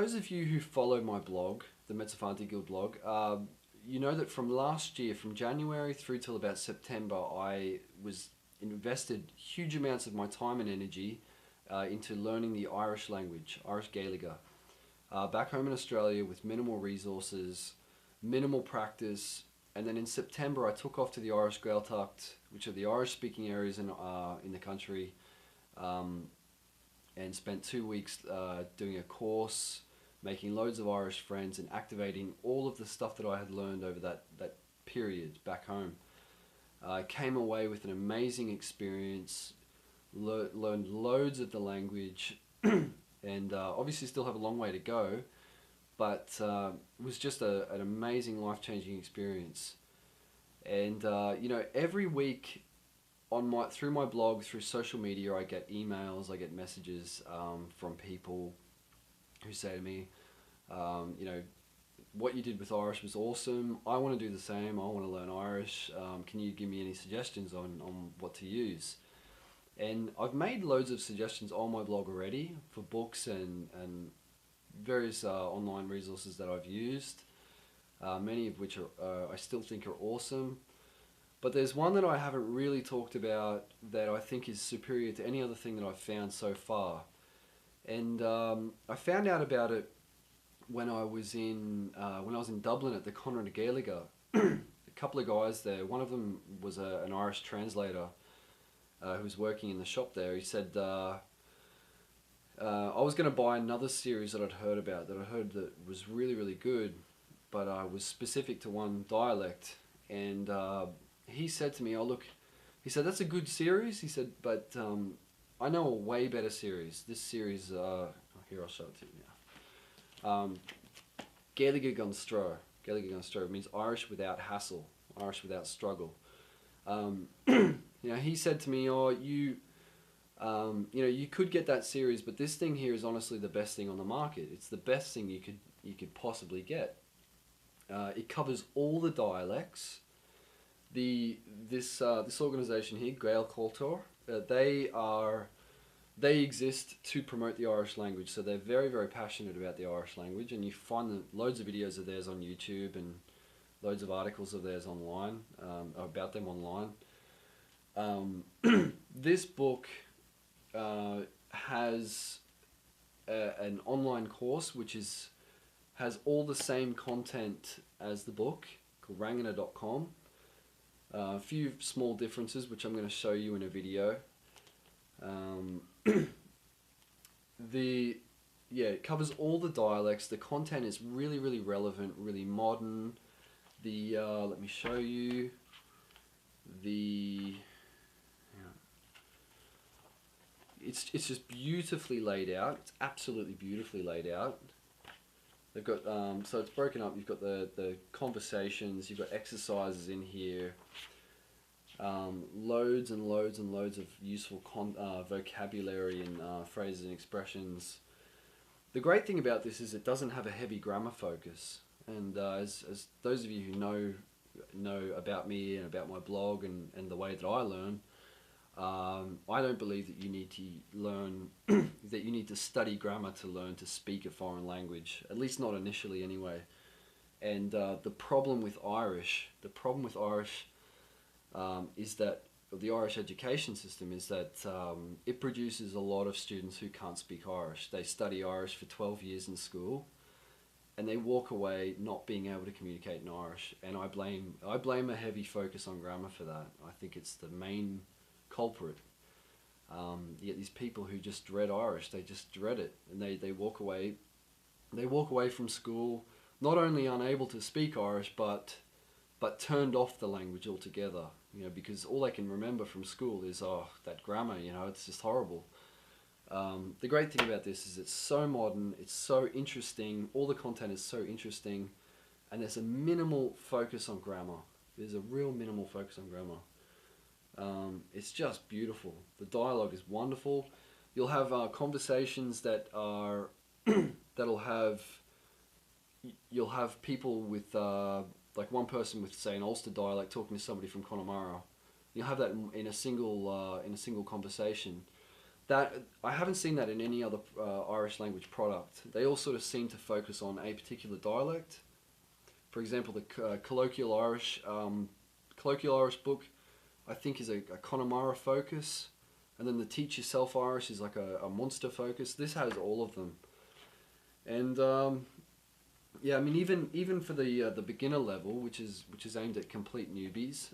those of you who follow my blog, the Metzofanti Guild blog, you know that from last year, from January through till about September, I was invested huge amounts of my time and energy into learning the Irish language, Irish Gaeilge. Back home in Australia with minimal resources, minimal practice, and then in September I took off to the Irish Gaeltacht, which are the Irish-speaking areas in the country, and spent 2 weeks doing a course, making loads of Irish friends and activating all of the stuff that I had learned over that period back home. I came away with an amazing experience, learned loads of the language, and obviously still have a long way to go, but it was just an amazing life-changing experience. And you know, every week through my blog, through social media, I get emails, I get messages from people who say to me, you know, what you did with Irish was awesome. I want to do the same. I want to learn Irish. Can you give me any suggestions on what to use? And I've made loads of suggestions on my blog already for books and various online resources that I've used, many of which I still think are awesome. But there's one that I haven't really talked about that I think is superior to any other thing that I've found so far. And I found out about it when I was in Dublin at the Conrad Gaeilge. A couple of guys there. One of them was an Irish translator who was working in the shop there. He said I was going to buy another series that I'd heard about, that I heard that was really, really good, but was specific to one dialect. And he said to me, "Oh look," he said, "that's a good series." He said, "But I know a way better series. This series, here I'll show it to you now. Gaeilge Gan Stró. Gaeilge Gan Stró means Irish without hassle, Irish without struggle." You know, he said to me, "Oh, you know, you could get that series, but this thing here is honestly the best thing on the market. It's the best thing you could possibly get. It covers all the dialects. This organization here, Gaeilge Culture, they exist to promote the Irish language, so they're very, very passionate about the Irish language, and you find loads of videos of theirs on YouTube and loads of articles of theirs online, about them online. This book has an online course which has all the same content as the book, called rangana.com. A few small differences which I'm going to show you in a video. It covers all the dialects. The content is really, really relevant, really modern. Let me show you it's just beautifully laid out. It's absolutely beautifully laid out. They've got so it's broken up. You've got the conversations. You've got exercises in here. Loads and loads and loads of useful vocabulary and phrases and expressions. The great thing about this is it doesn't have a heavy grammar focus. And as those of you who know about me and about my blog and the way that I learn, I don't believe that you need to learn that you need to study grammar to learn to speak a foreign language, at least not initially anyway. And the problem with Irish is that the Irish education system is that it produces a lot of students who can't speak Irish. They study Irish for 12 years in school, and they walk away not being able to communicate in Irish. And I blame a heavy focus on grammar for that. I think it's the main culprit. You get these people who just dread Irish. They just dread it, and they walk away. They walk away from school not only unable to speak Irish, but turned off the language altogether. You know, because all they can remember from school is that grammar. You know, it's just horrible. The great thing about this is it's so modern. It's so interesting. All the content is so interesting, and there's a minimal focus on grammar. There's a real minimal focus on grammar. It's just beautiful. The dialogue is wonderful. You'll have conversations that are you'll have people with like one person with, say, an Ulster dialect talking to somebody from Connemara. You'll have that in a single conversation. that I haven't seen that in any other Irish language product. They all sort of seem to focus on a particular dialect. For example, the colloquial Irish book, I think, is a Connemara focus, and then the Teach Yourself Irish is like a Munster focus. This has all of them, and yeah, I mean, even for the beginner level, which is aimed at complete newbies,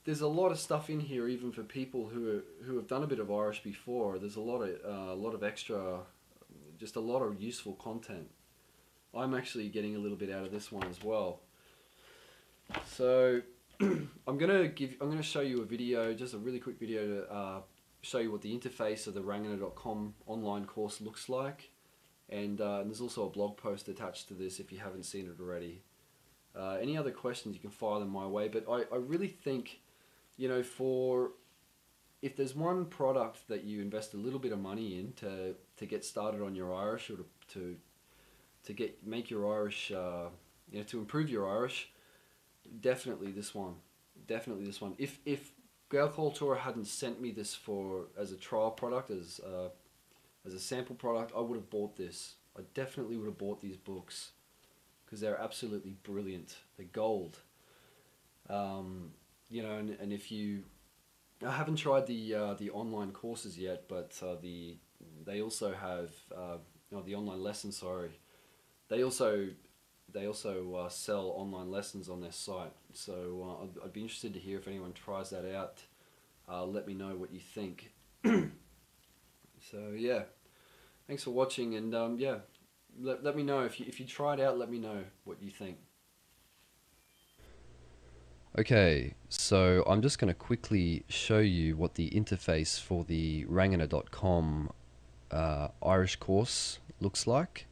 there's a lot of stuff in here, even for people who have done a bit of Irish before. There's a lot of extra, just a lot of useful content. I'm actually getting a little bit out of this one as well. So I'm gonna show you a video, just a really quick video to show you what the interface of the Rangana.com online course looks like, and there's also a blog post attached to this if you haven't seen it already. Any other questions, you can fire them my way, but I really think, you know, if there's one product that you invest a little bit of money in to get started on your Irish, or to make your Irish, you know, to improve your Irish, definitely this one. Definitely this one. If Gaeilge Culture hadn't sent me this as a trial product, as a sample product, I would have bought this. I definitely would have bought these books, because they're absolutely brilliant. They're gold. You know, and if you, I haven't tried the online courses yet, but they also have no, the online lessons. Sorry, they also sell online lessons on their site. So I'd be interested to hear if anyone tries that out. Let me know what you think. So yeah, thanks for watching, and yeah. Let me know if you try it out. Let me know what you think. Okay, so I'm just going to quickly show you what the interface for the Rangana.com Irish course looks like.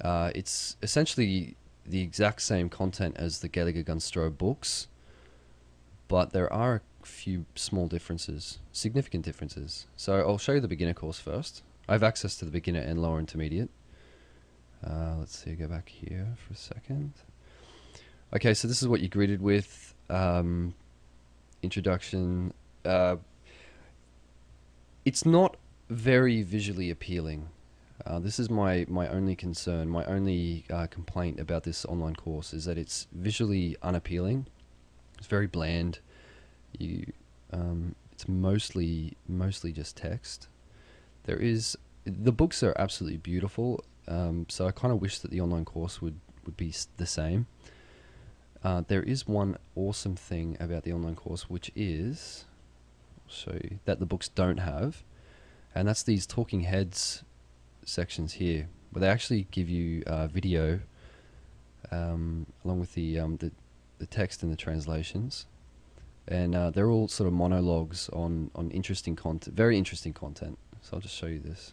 It's essentially the exact same content as the Gaeilge Gan Stró books, but there are a few small differences, significant differences. So I'll show you the beginner course first. I have access to the beginner and lower intermediate. Let's see, go back here for a second. Okay, so this is what you're greeted with. Introduction. It's not very visually appealing. This is my only concern, my only complaint about this online course, is that it's visually unappealing. It's very bland. It's mostly just text. The books are absolutely beautiful. So I kind of wish that the online course would be the same. There is one awesome thing about the online course, which is, I'll show you, that the books don't have, and that's these talking heads sections here, where they actually give you video along with the text and the translations, and they're all sort of monologues on interesting content, very interesting content. So I'll just show you this.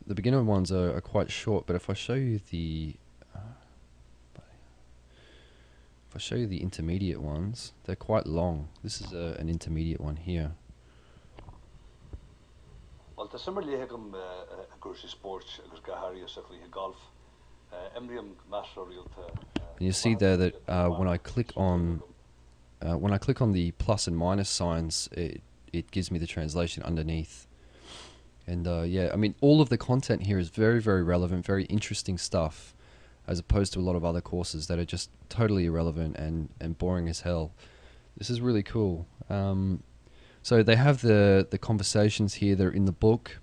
The beginner ones are quite short, but if I show you the intermediate ones, they're quite long. This is an intermediate one here. Well, the summer lehegum agursi sports agus gahari osafli golf. And you see there that when I click on the plus and minus signs, it gives me the translation underneath. And yeah, I mean, all of the content here is very, very relevant, very interesting stuff, as opposed to a lot of other courses that are just totally irrelevant and boring as hell. This is really cool. So they have the conversations here. They're in the book.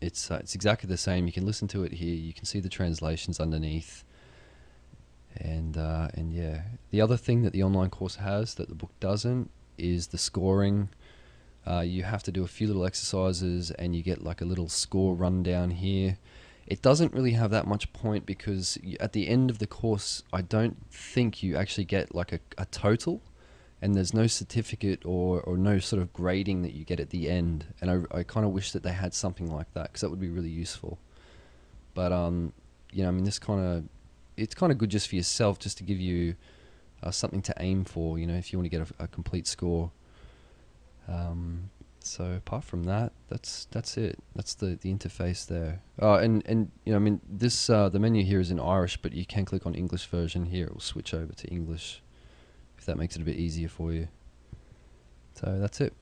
It's exactly the same. You can listen to it here. You can see the translations underneath. And yeah, the other thing that the online course has that the book doesn't is the scoring. You have to do a few little exercises, and you get like a little score rundown here. It doesn't really have that much point, because at the end of the course, I don't think you actually get like a total. And there's no certificate or no sort of grading that you get at the end. And I kind of wish that they had something like that, because that would be really useful. But you know, I mean, it's kind of good just for yourself, just to give you something to aim for. You know, if you want to get a complete score. So apart from that, that's it. That's the interface there. Oh, and you know, I mean, this the menu here is in Irish, but you can click on English version here. It will switch over to English if that makes it a bit easier for you. So that's it.